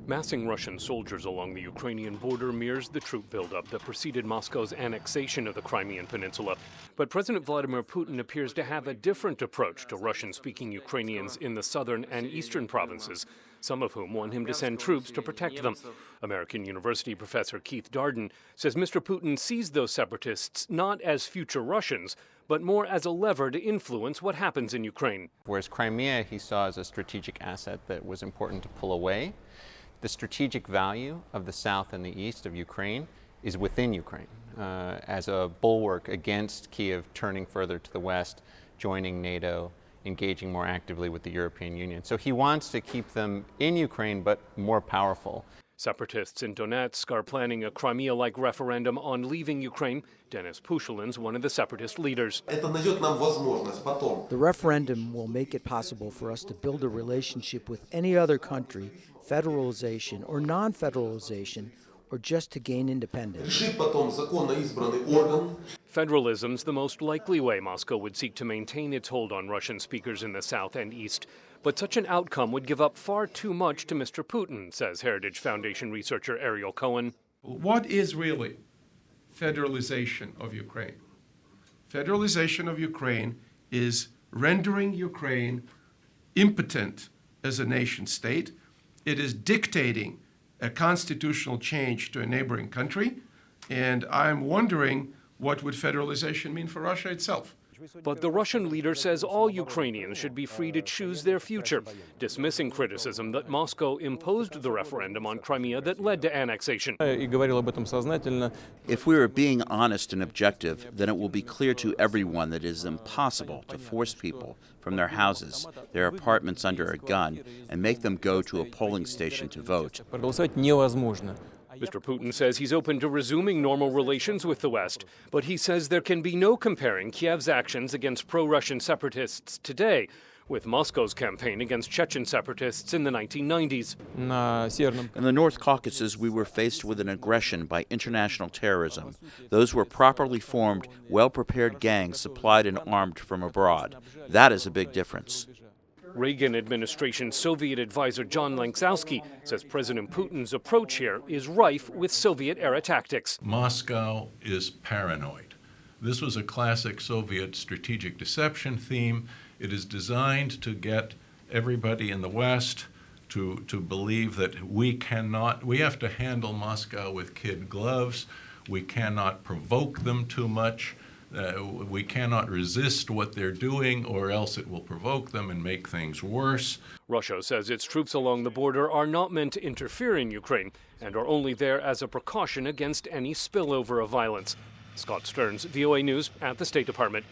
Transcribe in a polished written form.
Massing Russian soldiers along the Ukrainian border mirrors the troop buildup that preceded Moscow's annexation of the Crimean peninsula. But President Vladimir Putin appears to have a different approach to Russian-speaking Ukrainians in the southern and eastern provinces, some of whom want him to send troops to protect them. American University professor Keith Darden says Mr. Putin sees those separatists not as future Russians, but more as a lever to influence what happens in Ukraine. Whereas Crimea he saw as a strategic asset that was important to pull away. The strategic value of the south and the east of Ukraine is within Ukraine as a bulwark against Kyiv turning further to the west, joining NATO, engaging more actively with the European Union. So he wants to keep them in Ukraine, but more powerful. Separatists in Donetsk are planning a Crimea-like referendum on leaving Ukraine. Denis Pushilin's one of the separatist leaders. The referendum will make it possible for us to build a relationship with any other country, federalization or non-federalization, or just to gain independence. Federalism's the most likely way Moscow would seek to maintain its hold on Russian speakers in the south and east. But such an outcome would give up far too much to Mr. Putin, says Heritage Foundation researcher Ariel Cohen. What is really federalization of Ukraine? Federalization of Ukraine is rendering Ukraine impotent as a nation state. It is dictating a constitutional change to a neighboring country, and I'm wondering what would federalization mean for Russia itself. But the Russian leader says all Ukrainians should be free to choose their future, dismissing criticism that Moscow imposed the referendum on Crimea that led to annexation. If we are being honest and objective, then it will be clear to everyone that it is impossible to force people from their houses, their apartments under a gun, and make them go to a polling station to vote. Mr. Putin says he's open to resuming normal relations with the West, but he says there can be no comparing Kyiv's actions against pro-Russian separatists today with Moscow's campaign against Chechen separatists in the 1990s. In the North Caucasus, we were faced with an aggression by international terrorism. Those were properly formed, well-prepared gangs supplied and armed from abroad. That is a big difference. Reagan administration Soviet advisor John Lanksowski says President Putin's approach here is rife with Soviet-era tactics. Moscow is paranoid. This was a classic Soviet strategic deception theme. It is designed to get everybody in the West to believe that we have to handle Moscow with kid gloves. We cannot provoke them too much. We cannot resist what they're doing, or else it will provoke them and make things worse. Russia says its troops along the border are not meant to interfere in Ukraine and are only there as a precaution against any spillover of violence. Scott Stearns, VOA News at the State Department.